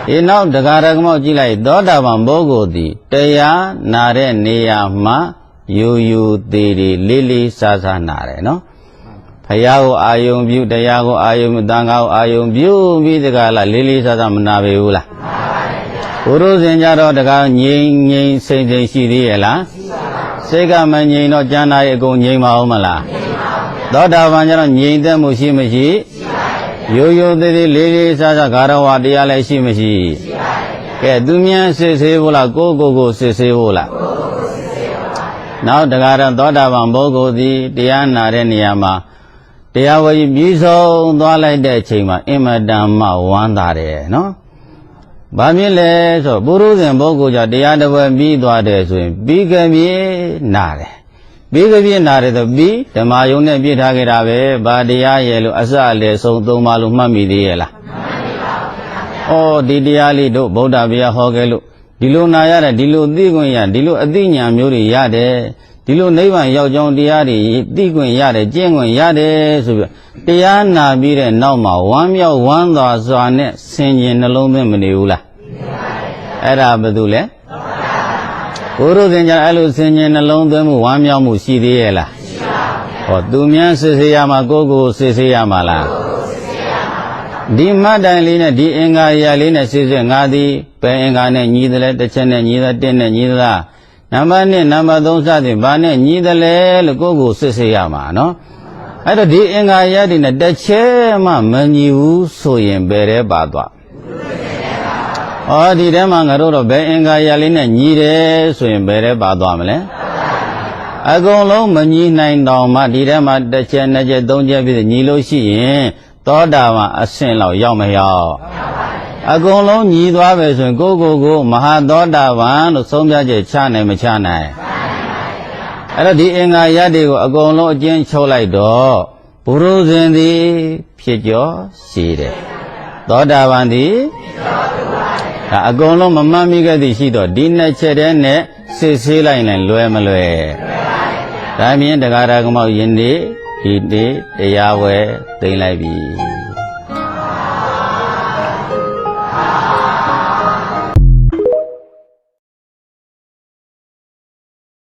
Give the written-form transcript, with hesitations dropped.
ဒီနောက်တရားဓမ္မကြည့်လိုက်သောတာပန်ပုဂ္ဂိုလ်သည်တရားနာတဲ့နေရာမှာယူယူသေးသေးလေးလေးစားစားနာတယ်နော်ဖယားကိုအာယုံပြုတရားကိုအာယုံပြုသံဃာကိုအာယုံပြုပြီးတကားလားလေးလေးစားစားမနာပေဘူးလားဘုရုဇင်ကြတော့တကားငြိမ်ငြိမ်စိတ်စိတ်ရှိသေးရဲ့လားစိတ်ကမငြိမ်တော့ကျန်တာရဲ့အကုန်ငြိမ်ပါဦးမလားသောတာပန်ကျတော့ငြိမ်သက်မှုရှိမရှိရိုးရိုးသေးသေးလေးလေးစားစားဂါရဝတရားလည်းရှိမရှိကဲသူမြန်စစ်ဆေးဖို့လားကိုကိုစစ်ဆေးဖို့လားနောက်တကားတော့သောတာပန်ပုဂ္ဂိုလ်သည်တရားနာတဲ့နေရာမှာတရားဝေပြီးဆုံးသွားလိုက်တဲ့အချိန်မှာအင်မတန်မှဝမ်းသာတယ်နော်။ဘာဖြစ်လဲဆိုပုရုဇဉ်ပုဂ္ဂိုလ်ကြောင့်တရားတစ်ပွဲပြီးသွားတယ်ဆိုရင်ပြီးကပြေနာတယ်။ပြီးကပြေနာတယ်ဆိုပြီးဓမ္မယုံနဲ့ပြည့်ထားခဲ့တာပဲ။ဘာတရားရဲ့လို့အစအလယ်ဆုံးသုံးပါလို့မှတ်မိသေးရဲ့လား။မှန်ပါဘူး။ဩဒီတရားလေးတို့ဗုဒ္ဓဘုရားဟောခဲ့လို့ဒီလိုနာရတယ်ဒီလိုသိခွင့်ရဒီလိုအသိဉာဏ်မျိုးတွေရတယ်ဒီလိုနိဗ္ဗာန်ရောက်ကြောင်းတရားတွေသိခွင့်ရတယ်ကျင့်ခွင့်ရတယ်ဆိုပြီးတရားနာပြီးတဲ့နောက်မှာဝမ်းမြောက်ဝမ်းသာစွာနဲ့ဆင်ခြင်နှလုံးသွင်းမနေဘူးလားအဲ့ဒါဘာလို့လဲဘုရုဇင်ကြအဲ့လိုဆင်ခြင်နှလုံးသွင်းမှုဝမ်းမြောက်မှုရှိသေးရဲ့လားဟောသူများစစ်ဆေးရမှာကိုစစ်ဆေးရမှာလားဒီမတ်တိုင်လေးနဲ့ဒီအင်္ဂါရလေးနဲ့စစ်စစ်ငါသည်ဘယ်အင်္ဂါနဲ့ညီတယ်လဲတစ်ချက်နဲ့ညီတယ်တစ်နဲ့ညီသလားနံပါတ်1နံပါတ်3စသည်ဘာနဲ့ညီတယ်လဲလို့ကိုစစ်ဆေးရမှာနော်အဲ့တော့ဒီအင်္ဂါရတွေနဲ့တစ်ချက်မှမညီဘူးဆိုရင်ဘယ်ထဲပါသွားဩဒီထဲမှာငါတို့တော့ဘယ်အင်္ဂါရလေးနဲ့ညီတယ်ဆိုရင်ဘယ်ထဲပါသွားမလဲအကုန်လုံးမညီနိုင်တော့မှဒီထဲမှာတစ်ချက်နှစ်ချက်သုံးချက်ဖြစ်ညီလို့ရှိရင်သောတာပန်အဆင့်လောက်ရောက်မရောက်အကုန်လုံးညီသွားပဲဆိုရင်ကိုမဟာသောတာပန်လို့ဆုံးဖြတ်ချက်ချနိုင်မချနိုင်အဲ့တော့ဒီအင်္ဂါရတွေကိုအကုန်လုံးအကျဉ်းချုပ်လိုက်တော့ဘုရုဇင်သည်ဖြစ်ကျော်ရှိတယ်သောတာပန်သည်ဒါအကုန်လုံးမမှတ်မိခဲ့သည်ရှိတော့ဒီနှစ်ချက်တည်းနဲ့စစ်ဆေးလိုက်ရင်လွယ်မလွယ်ဒါမြင်တရားဓမ္မယင်းဒီတရားဝဲသိမ့်လိုက်ပြီ